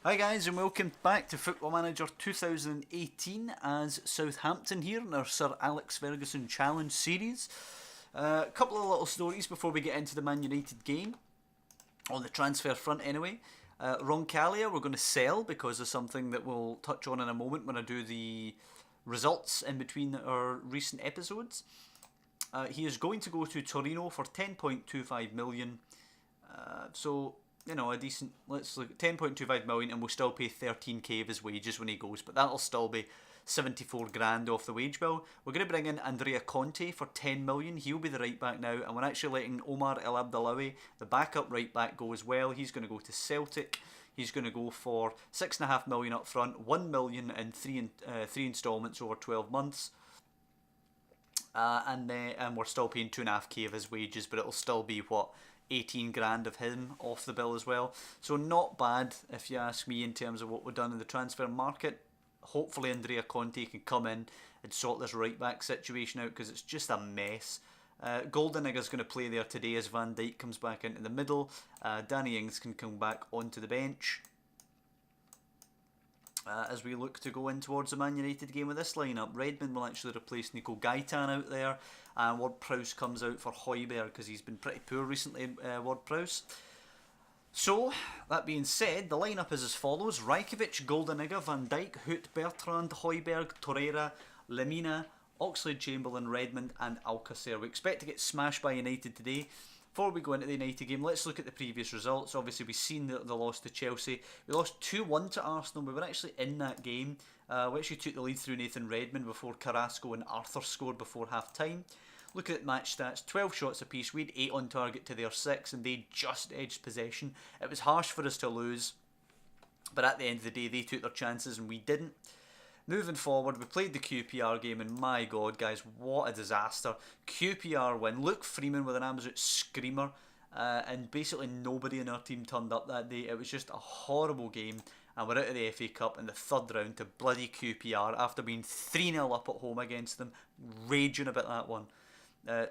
Hi guys and welcome back to Football Manager 2018 as Southampton here in our Sir Alex Ferguson Challenge series. A couple of little stories before we get into the Man United game, on the transfer front anyway. Roncalia we're going to sell because of something that we'll touch on in a moment when I do the results in between our recent episodes. He is going to go to Torino for 10.25 million. So you know, a decent, let's look at 10.25 million and we'll still pay 13k of his wages when he goes, but that'll still be 74 grand off the wage bill. We're going to bring in Andrea Conte for 10 million. He'll be the right back now, and we're actually letting Omar El Abdallawi, the backup right back, go as well. He's going to go to Celtic. He's going to go for 6.5 million up front, 1 million in three instalments over 12 months. And we're still paying 2.5k of his wages, but it'll still be 18 grand of him off the bill as well. So not bad if you ask me in terms of what we've done in the transfer market. Hopefully Andrea Conte can come in and sort this right back situation out because it's just a mess. Goldenegger's going to play there today as Van Dijk comes back into the middle. Danny Ings can come back onto the bench. As we look to go in towards the Man United game with this lineup, Redmond will actually replace Nico Gaitan out there, and Ward-Prowse comes out for Højbjerg because he's been pretty poor recently, Ward-Prowse. So, that being said, the lineup is as follows: Rajkovic, Goldenegger, Van Dijk, Hoot, Bertrand, Højbjerg, Torreira, Lemina, Oxlade-Chamberlain, Redmond and Alcacer. We expect to get smashed by United today. Before we go into the United game, let's look at the previous results. Obviously, we've seen the loss to Chelsea. We lost 2-1 to Arsenal. We were actually in that game. We actually took the lead through Nathan Redmond before Carrasco and Arthur scored before half-time. Looking at match stats, 12 shots apiece. We had 8 on target to their 6, and they just edged possession. It was harsh for us to lose, but at the end of the day, they took their chances and we didn't. Moving forward, we played the QPR game, and my god guys, what a disaster. QPR win. Luke Freeman with an absolute screamer, and basically nobody in our team turned up that day. It was just a horrible game, and we're out of the FA Cup in the third round to bloody QPR after being 3-0 up at home against them. Raging about that one.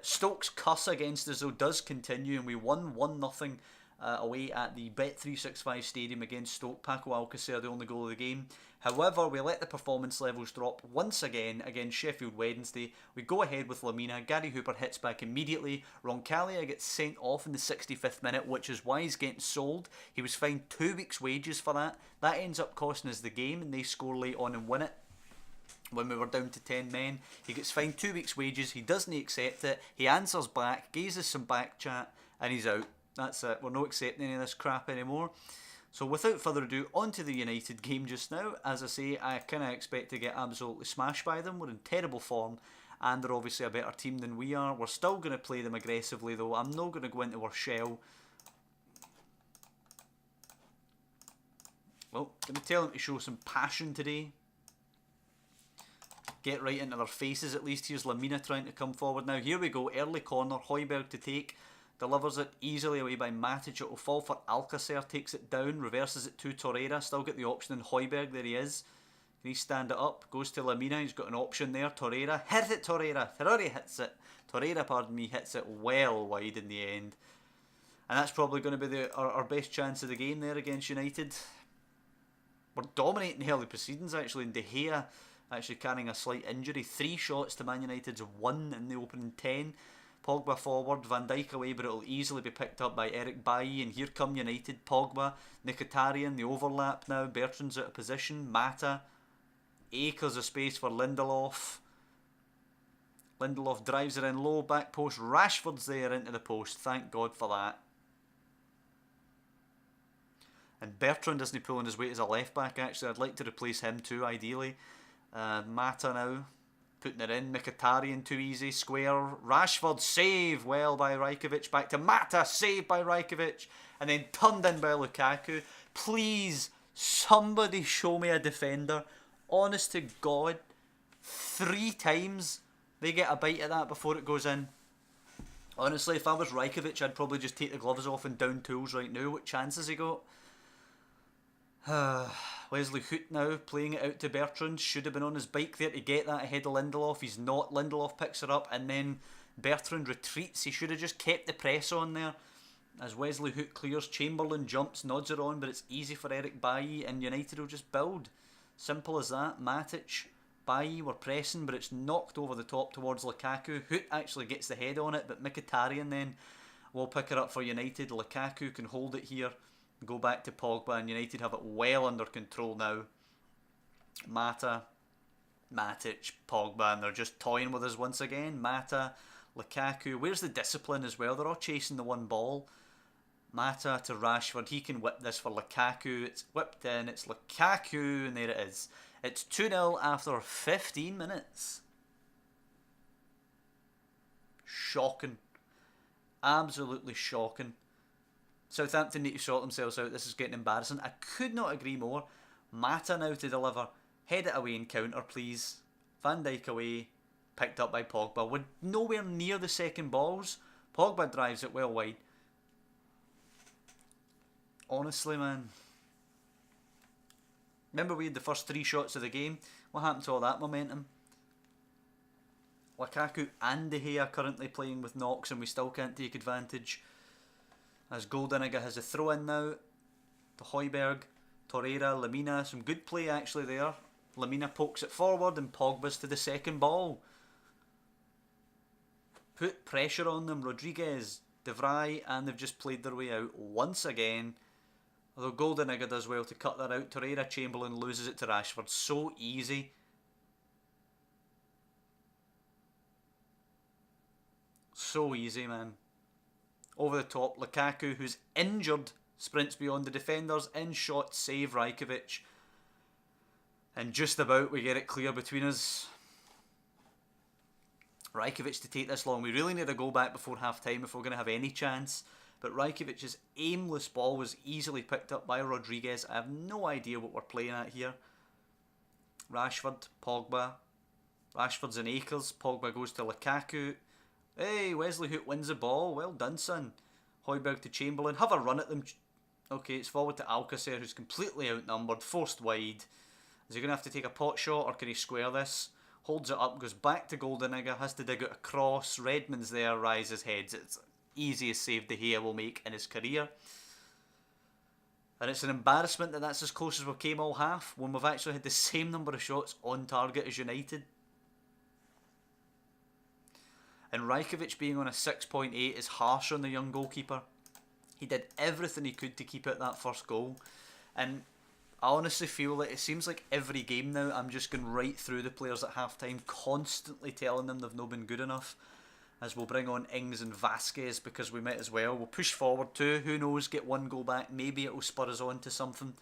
Stoke's curse against us though does continue, and we won 1-0 away at the Bet365 Stadium against Stoke. Paco Alcacer the only goal of the game. However, we let the performance levels drop once again against Sheffield Wednesday. We go ahead with Lamina. Gary Hooper hits back immediately. Roncalia gets sent off in the 65th minute, which is why he's getting sold. He was fined 2 weeks' wages for that. That ends up costing us the game, and they score late on and win it. When we were down to 10 men, he gets fined 2 weeks' wages. He doesn't accept it. He answers back, gives us some back chat, and he's out. That's it. We're not accepting any of this crap anymore. So without further ado, on to the United game just now. As I say, I kind of expect to get absolutely smashed by them. We're in terrible form, and they're obviously a better team than we are. We're still going to play them aggressively though. I'm not going to go into our shell. Well, going to tell them to show some passion today. Get right into their faces at least. Here's Lamina trying to come forward now. Here we go, early corner, Højbjerg to take. Delivers it easily away by Matic. It will fall for Alcacer, takes it down, reverses it to Torreira. Still get the option in Højbjerg, there he is. Can he stand it up? Goes to Lamina, he's got an option there. Torreira, hit it Torreira. Torreira hits it. Torreira, pardon me, hits it well wide in the end. And that's probably going to be our best chance of the game there against United. We're dominating the early proceedings actually, and De Gea actually carrying a slight injury. 3 shots to Man United's 1 in the opening 10. Pogba forward, Van Dijk away, but it'll easily be picked up by Eric Bailly, and here come United. Pogba, Mkhitaryan, the overlap now. Bertrand's out of position. Mata, acres of space for Lindelof. Lindelof drives it in low, back post. Rashford's there into the post. Thank God for that. And Bertrand isn't pulling his weight as a left back actually. I'd like to replace him too, ideally. Mata now. Putting it in, Mkhitaryan too easy, square, Rashford save well by Rajkovic, back to Mata, save by Rajkovic, and then turned in by Lukaku. Please, somebody show me a defender. Honest to God, 3 times they get a bite at that before it goes in. Honestly, if I was Rajkovic, I'd probably just take the gloves off and down tools right now. What chances he got? Wesley Hoot now playing it out to Bertrand. Should have been on his bike there to get that ahead of Lindelof. He's not. Lindelof picks it up and then Bertrand retreats. He should have just kept the press on there. As Wesley Hook clears, Chamberlain jumps, nods it on, but it's easy for Eric Bailly, and United will just build. Simple as that. Matic, Bailly were pressing, but it's knocked over the top towards Lukaku. Hook actually gets the head on it, but Mkhitaryan then will pick it up for United. Lukaku can hold it here, go back to Pogba, and United have it well under control now. Mata, Matic, Pogba, and they're just toying with us once again. Mata, Lukaku, where's the discipline as well? They're all chasing the one ball. Mata to Rashford, he can whip this for Lukaku, it's whipped in, it's Lukaku, and there it is. It's 2-0 after 15 minutes. Shocking. Absolutely shocking. Southampton need to sort themselves out, this is getting embarrassing. I could not agree more. Mata now to deliver. Head it away and counter, please. Van Dijk away, picked up by Pogba. We're nowhere near the second balls. Pogba drives it well wide. Honestly, man. Remember we had the first 3 shots of the game? What happened to all that momentum? Lukaku and De Gea currently playing with knocks and we still can't take advantage. As Goldeniga has a throw in now. To Højbjerg, Torreira, Lamina. Some good play actually there. Lamina pokes it forward and Pogba's to the second ball. Put pressure on them. Rodriguez, De Vrij, and they've just played their way out once again. Although Goldeniga does well to cut that out. Torreira, Chamberlain loses it to Rashford. So easy. So easy, man. Over the top, Lukaku, who's injured, sprints beyond the defenders. In shot, save Rajkovic. And just about we get it clear between us. Rajkovic to take this long. We really need a goal back before half time if we're going to have any chance. But Rajkovic's aimless ball was easily picked up by Rodriguez. I have no idea what we're playing at here. Rashford, Pogba. Rashford's in acres. Pogba goes to Lukaku. Hey, Wesley Hook wins the ball. Well done, son. Højbjerg to Chamberlain. Have a run at them. Okay, it's forward to Alcacer, who's completely outnumbered. Forced wide. Is he going to have to take a pot shot or can he square this? Holds it up, goes back to Goldeniga. Has to dig out a cross. Redmond's there, rises heads. It's easiest save De Gea will make in his career. And it's an embarrassment that that's as close as we came all half when we've actually had the same number of shots on target as United. And Rajkovic being on a 6.8 is harsh on the young goalkeeper. He did everything he could to keep out that first goal. And I honestly feel like it seems like every game now I'm just going right through the players at half time, constantly telling them they've not been good enough. As we'll bring on Ings and Vasquez because we might as well. We'll push forward too. Who knows, get one goal back. Maybe it will spur us on to something.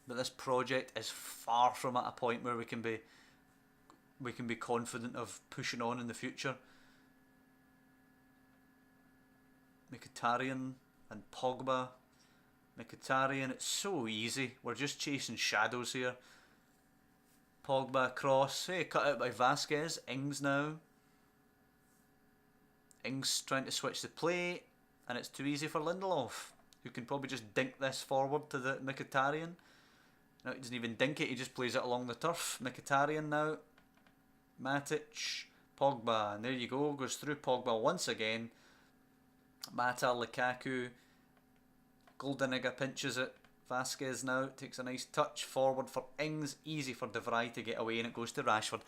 But this project is far from at a point where we can be confident of pushing on in the future. Mkhitaryan and Pogba. Mkhitaryan, it's so easy. We're just chasing shadows here. Pogba cross. Hey, cut out by Vasquez. Ings now. Ings trying to switch the play. And it's too easy for Lindelof, who can probably just dink this forward to the Mkhitaryan. No, he doesn't even dink it, he just plays it along the turf. Mkhitaryan now. Matic. Pogba. And there you go. Goes through Pogba once again. Mata, Lukaku. Goldeniga pinches it. Vasquez now takes a nice touch forward for Ings. Easy for De Vrij to get away and it goes to Rashford.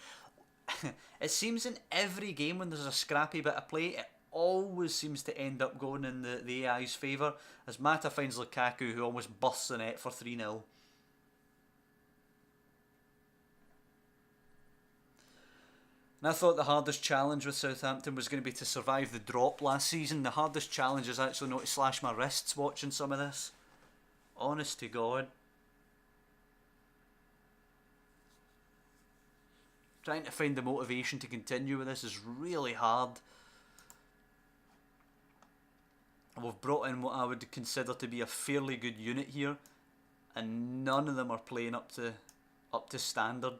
It seems in every game when there's a scrappy bit of play, it always seems to end up going in the AI's favour. As Mata finds Lukaku, who almost busts the net for 3-0. And I thought the hardest challenge with Southampton was going to be to survive the drop last season. The hardest challenge is actually not to slash my wrists watching some of this. Honest to God. Trying to find the motivation to continue with this is really hard. We've brought in what I would consider to be a fairly good unit here, and none of them are playing up to standard.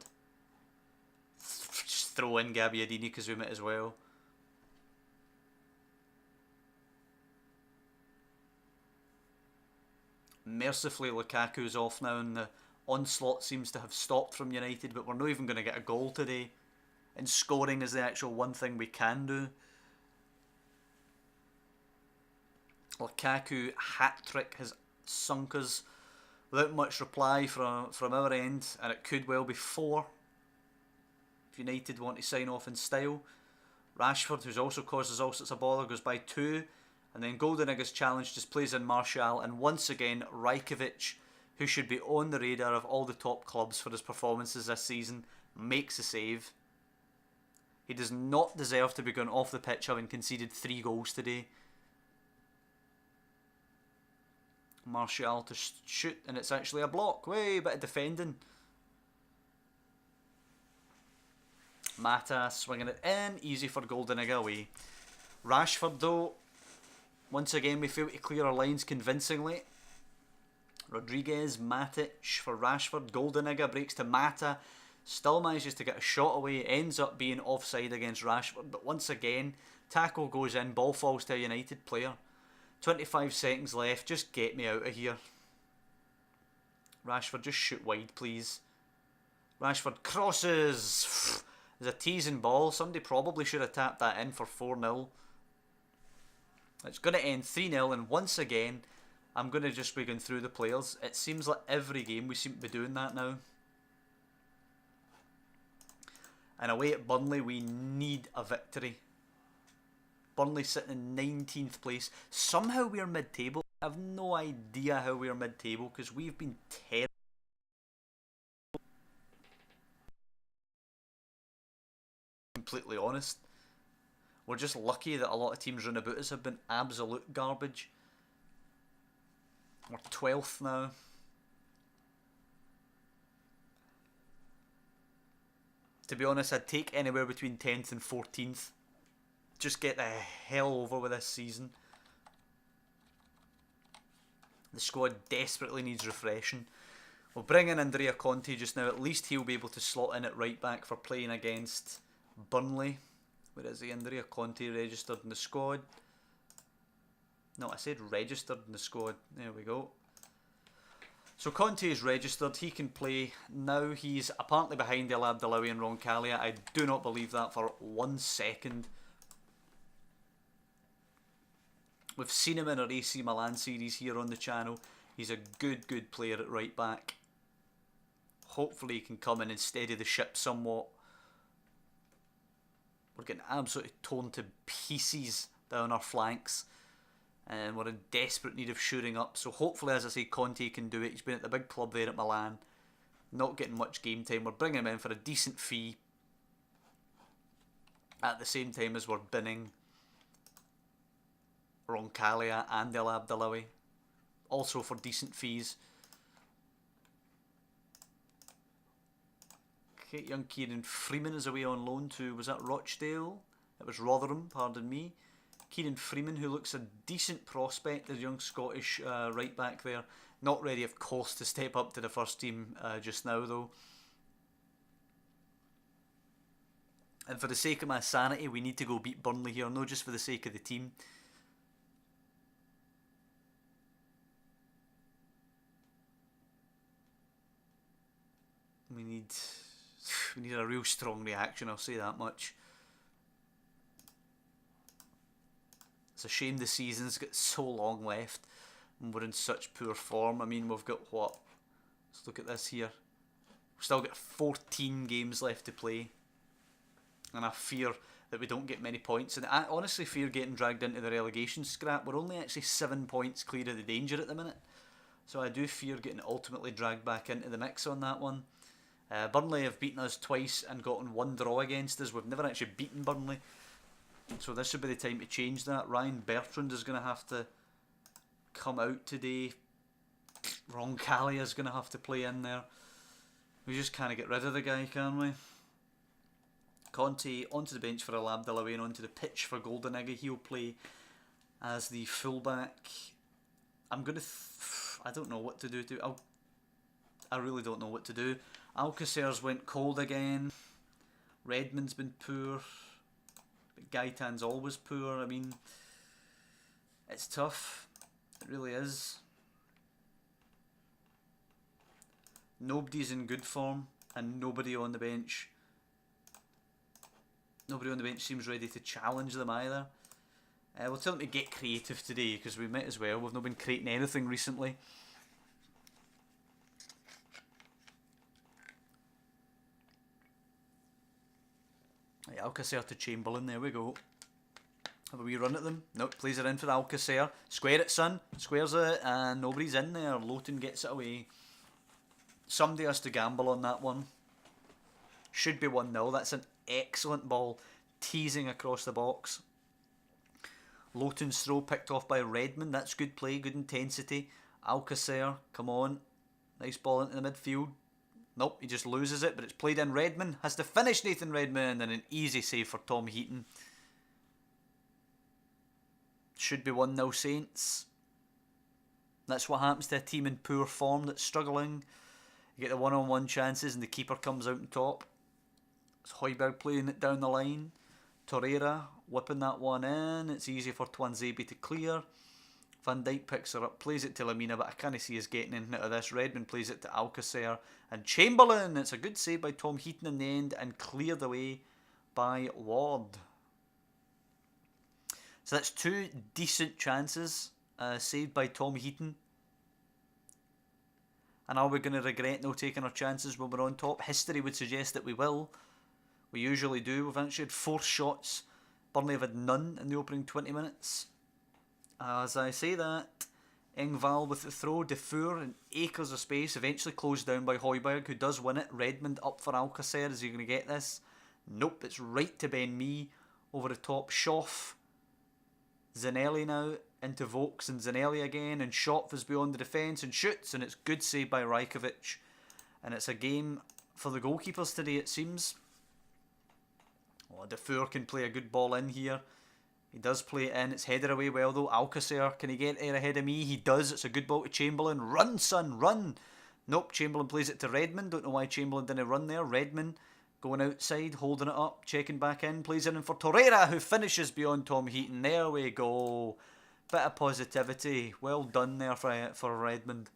Just throw in Gabbiadini because we might as well. Mercifully, Lukaku's off now and the onslaught seems to have stopped from United, but we're not even going to get a goal today. And scoring is the actual one thing we can do. Lukaku hat-trick has sunk us without much reply from our end, and it could well be 4 if United want to sign off in style. Rashford, who's also caused us all sorts of bother, goes by 2, and then Goldenegger's challenge just plays in Martial, and once again Rajkovic, who should be on the radar of all the top clubs for his performances this season, makes a save. He does not deserve to be going off the pitch having conceded 3 goals today. Martial to shoot, and it's actually a block. Way, bit of defending. Mata swinging it in, easy for Goldenegger away. Rashford though, once again we fail to clear our lines convincingly. Rodriguez, Matic for Rashford, Goldenegger breaks to Mata, still manages to get a shot away, ends up being offside against Rashford, but once again, tackle goes in, ball falls to a United player. 25 seconds left, just get me out of here. Rashford, just shoot wide please. Rashford crosses. There's a teasing ball. Somebody probably should have tapped that in for 4-0. It's going to end 3-0, and once again, I'm going to just be going through the players. It seems like every game we seem to be doing that now. And away at Burnley, we need a victory. Burnley sitting in 19th place. Somehow we're mid-table. I have no idea how we're mid-table because we've been terrible. Completely honest. We're just lucky that a lot of teams round about us have been absolute garbage. We're 12th now. To be honest, I'd take anywhere between 10th and 14th. Just get the hell over with this season. The squad desperately needs refreshing. We'll bring in Andrea Conte just now. At least he'll be able to slot in at right back for playing against Burnley. Where is he? Andrea Conte registered in the squad. No, I said registered in the squad. There we go. So Conte is registered. He can play now. He's apparently behind El Abdellaoui and Roncalia. I do not believe that for 1 second. We've seen him in our AC Milan series here on the channel. He's a good player at right back. Hopefully he can come in and steady the ship somewhat. We're getting absolutely torn to pieces down our flanks. And we're in desperate need of shoring up. So hopefully, as I say, Conte can do it. He's been at the big club there at Milan. Not getting much game time. We're bringing him in for a decent fee. At the same time as we're binning Roncalia and El Abdellaoui. Also for decent fees. Okay, young Kieran Freeman is away on loan to, was that Rochdale? It was Rotherham, pardon me. Kieran Freeman, who looks a decent prospect, the young Scottish right back there. Not ready, of course, to step up to the first team just now, though. And for the sake of my sanity, we need to go beat Burnley here, not just for the sake of the team. We need a real strong reaction, I'll say that much. It's a shame the season's got so long left and we're in such poor form. I mean, we've got what? Let's look at this here. We've still got 14 games left to play. And I fear that we don't get many points. And I honestly fear getting dragged into the relegation scrap. We're only actually 7 points clear of the danger at the minute. So I do fear getting ultimately dragged back into the mix on that one. Burnley have beaten us twice and gotten 1 draw against us. We've never actually beaten Burnley. So this should be the time to change that. Ryan Bertrand is going to have to come out today. Roncalia is going to have to play in there. We just can't get rid of the guy, can we? Conte onto the bench for El Abdellaoui and onto the pitch for Goldenegger. He'll play as the fullback. I'm going to... I don't know what to do. I really don't know what to do. Alcacer's went cold again. Redmond's been poor. But Gaitan's always poor. I mean, it's tough. It really is. Nobody's in good form and nobody on the bench Nobody on the bench seems ready to challenge them either. We'll tell them to get creative today, because we might as well. We've not been creating anything recently. Right, Alcacer to Chamberlain, there we go. Have a wee run at them. Nope, plays it in for Alcacer. Square it, son. Squares it, and nobody's in there. Lowton gets it away. Somebody has to gamble on that one. Should be 1-0. That's an excellent ball. Teasing across the box. Lowton's throw picked off by Redmond. That's good play, good intensity. Alcacer, come on. Nice ball into the midfield. Nope, he just loses it, but it's played in. Redmond has to finish Nathan Redmond, and an easy save for Tom Heaton. Should be 1-0 Saints. That's what happens to a team in poor form that's struggling. You get the one-on-one chances and the keeper comes out on top. It's Højbjerg playing it down the line. Torreira whipping that one in. It's easy for Tuanzebe to clear. Van Dijk picks her up, plays it to Lamina, but I can't see us getting anything out of this. Redmond plays it to Alcacer. And Chamberlain! It's a good save by Tom Heaton in the end and cleared away by Ward. So that's two decent chances saved by Tom Heaton. And are we going to regret no taking our chances when we're on top? History would suggest that we will. We usually do. We've actually had 4 shots. Burnley have had none in the opening 20 minutes. As I say that, Engvall with the throw, Defour and acres of space, eventually closed down by Højbjerg, who does win it. Redmond up for Alcacer. Is he going to get this? Nope, it's right to Ben Mee over the top. Schoff, Zanelli now into Vokes and Zanelli again, and Schopf is beyond the defence and shoots, and it's good save by Rajkovic. And it's a game for the goalkeepers today, it seems. Oh, Defour can play a good ball in here. He does play it in. It's headed away well though. Alcacer, can he get there ahead of me? He does. It's a good ball to Chamberlain. Run, son, run. Nope, Chamberlain plays it to Redmond. Don't know why Chamberlain didn't run there. Redmond going outside, holding it up, checking back in. Plays it in for Torreira, who finishes beyond Tom Heaton. There we go. Bit of positivity. Well done there for Redmond.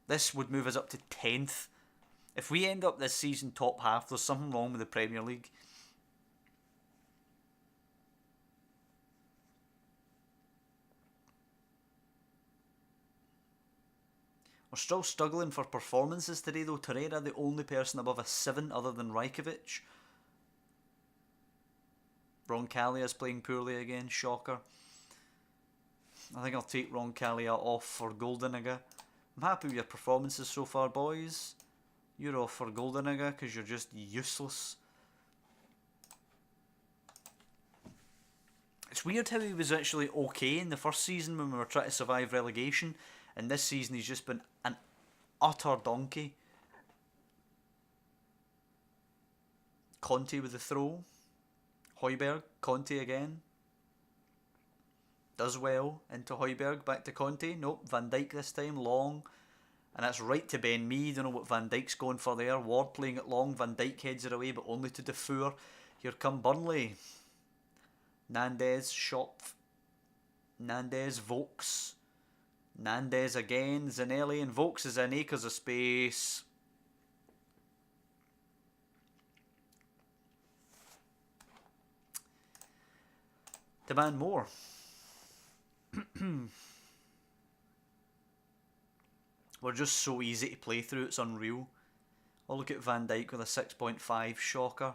This would move us up to 10th. If we end up this season top half, there's something wrong with the Premier League. We're still struggling for performances today though. Torreira, the only person above a 7 other than Rajkovic. Roncallia is playing poorly again, shocker. I think I'll take Roncallia off for Goldenegger. I'm happy with your performances so far, boys. You're off for Goldenegger because you're just useless. It's weird how he was actually okay in the first season when we were trying to survive relegation. And this season he's just been an utter donkey. Conte with the throw. Højbjerg, Conte again. Does well into Højbjerg, back to Conte. Nope, Van Dijk this time, long. And that's right to Ben Mee. Don't know what Van Dijk's going for there. Ward playing it long. Van Dijk heads it away, but only to Defour. Here come Burnley. Nandez, Schopf. Nandez, Vokes. Nandez again, Zanelli, and Vokes is in acres of space. Demand more. We're just so easy to play through, it's unreal. Oh, look at Van Dijk with a 6.5, shocker.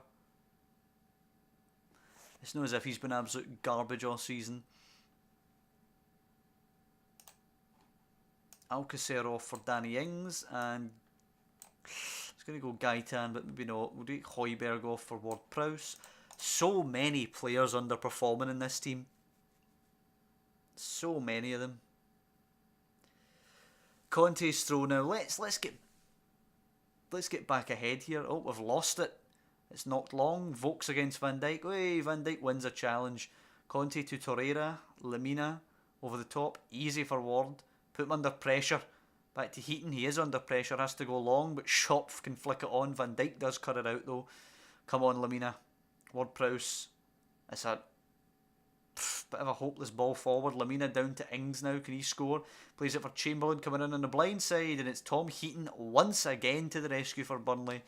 It's not as if he's been absolute garbage all season. Alcacer off for Danny Ings, and it's going to go Gaitan, but maybe not. We'll do Højbjerg off for Ward-Prowse. So many players underperforming in this team. So many of them. Conte's throw now. Let's get back ahead here. Oh, we've lost it. It's knocked long. Vokes against Van Dijk. Hey, Van Dijk wins a challenge. Conte to Torreira. Lamina over the top. Easy for Ward. Put him under pressure. Back to Heaton. He is under pressure. Has to go long, but Schopf can flick it on. Van Dijk does cut it out though. Come on, Lamina. Ward-Prowse. It's a bit of a hopeless ball forward. Lamina down to Ings now. Can he score? Plays it for Chamberlain coming in on the blind side, and it's Tom Heaton once again to the rescue for Burnley.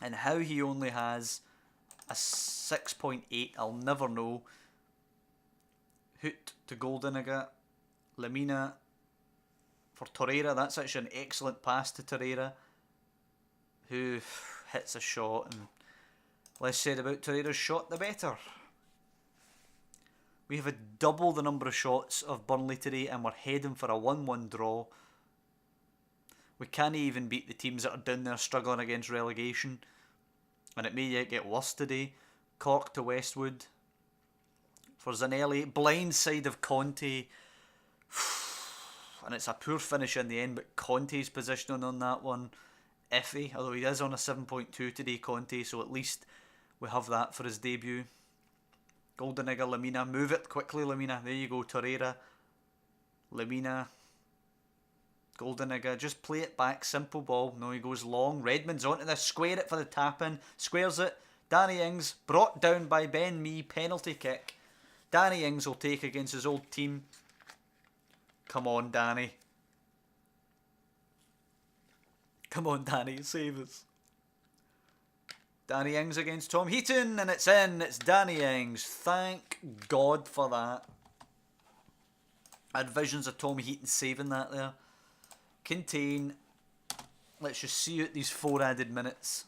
And how he only has a 6.8. I'll never know. Hoot to Goldeniga. Lemina for Torreira. That's actually an excellent pass to Torreira, who hits a shot, and less said about Torreira's shot the better. We have a double the number of shots of Burnley today, and we're heading for a 1-1 draw. We can't even beat the teams that are down there struggling against relegation, and it may yet get worse today. Cork to Westwood for Zanelli. Blind side of Conte, and it's a poor finish in the end, but Conte's positioning on that one, iffy, although he is on a 7.2 today, Conte, so at least we have that for his debut. Goldeniga, Lemina, move it quickly, Lemina. There you go, Torreira, Lemina, Goldeniga, just play it back, simple ball. No, he goes long. Redmond's onto this, square it for the tap in, squares it. Danny Ings brought down by Ben Mee, penalty kick. Danny Ings will take against his old team. Come on, Danny. Come on, Danny, save us. Danny Ings against Tom Heaton, and it's in. It's Danny Ings. Thank God for that. I had visions of Tom Heaton saving that there. Contain. Let's just see out these 4 added minutes.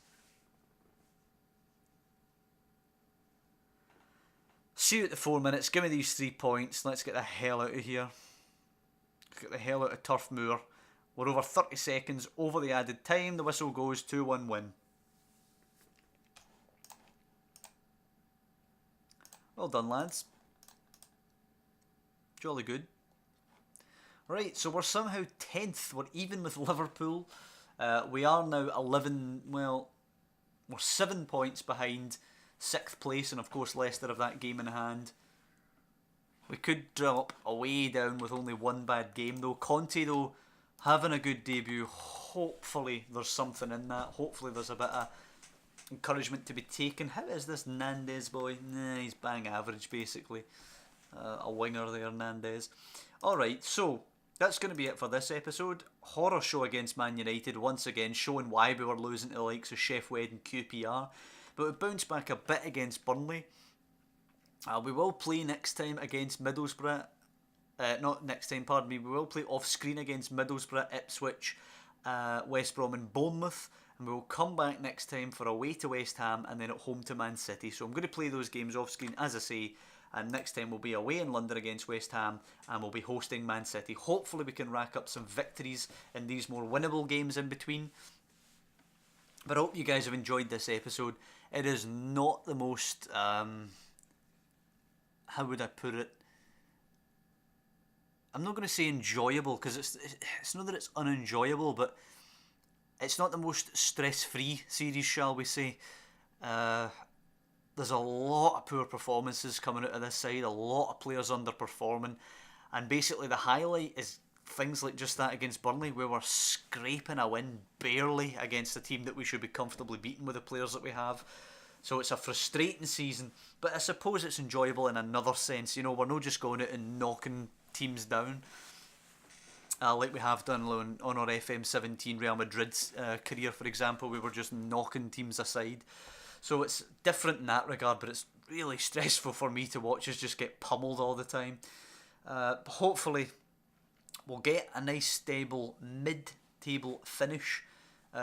See you at the 4 minutes. Give me these 3 points. Let's get the hell out of here. Let's get the hell out of Turf Moor. We're over 30 seconds over the added time. The whistle goes 2-1 win. Well done, lads. Jolly good. Right, so we're somehow 10th. We're even with Liverpool. We are now 11, well, we're 7 points behind 6th place, and of course Leicester have that game in hand. We could drop away down with only 1 bad game though. Conte though, having a good debut. Hopefully there's something in that. Hopefully there's a bit of encouragement to be taken. How is this Nandez boy? Nah, he's bang average basically. A winger there, Nandez. Alright, so that's going to be it for this episode. Horror show against Man United, once again showing why we were losing to the likes of Chef Wed and QPR. But we bounced back a bit against Burnley. We will play next time against Middlesbrough. Not next time, pardon me. We will play off screen against Middlesbrough, Ipswich, West Brom and Bournemouth. And we will come back next time for away to West Ham and then at home to Man City. So I'm going to play those games off screen, as I say. And next time we'll be away in London against West Ham and we'll be hosting Man City. Hopefully we can rack up some victories in these more winnable games in between. But I hope you guys have enjoyed this episode. It is not the most, how would I put it? I'm not going to say enjoyable, because it's not that it's unenjoyable, but it's not the most stress-free series, shall we say. There's a lot of poor performances coming out of this side, a lot of players underperforming, and basically the highlight is things like just that against Burnley, where we're scraping a win barely against a team that we should be comfortably beating with the players that we have. So it's a frustrating season, but I suppose it's enjoyable in another sense. You know, we're not just going out and knocking teams down like we have done on our FM2018 Real Madrid's career, for example. We were just knocking teams aside. So it's different in that regard, but it's really stressful for me to watch us just get pummeled all the time. Hopefully we'll get a nice stable mid-table finish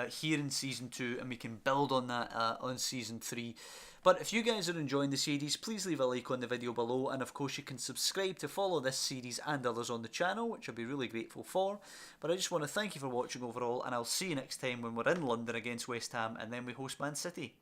here in Season 2, and we can build on that on Season 3. But if you guys are enjoying the series, please leave a like on the video below, and of course you can subscribe to follow this series and others on the channel, which I'll be really grateful for. But I just want to thank you for watching overall, and I'll see you next time when we're in London against West Ham and then we host Man City.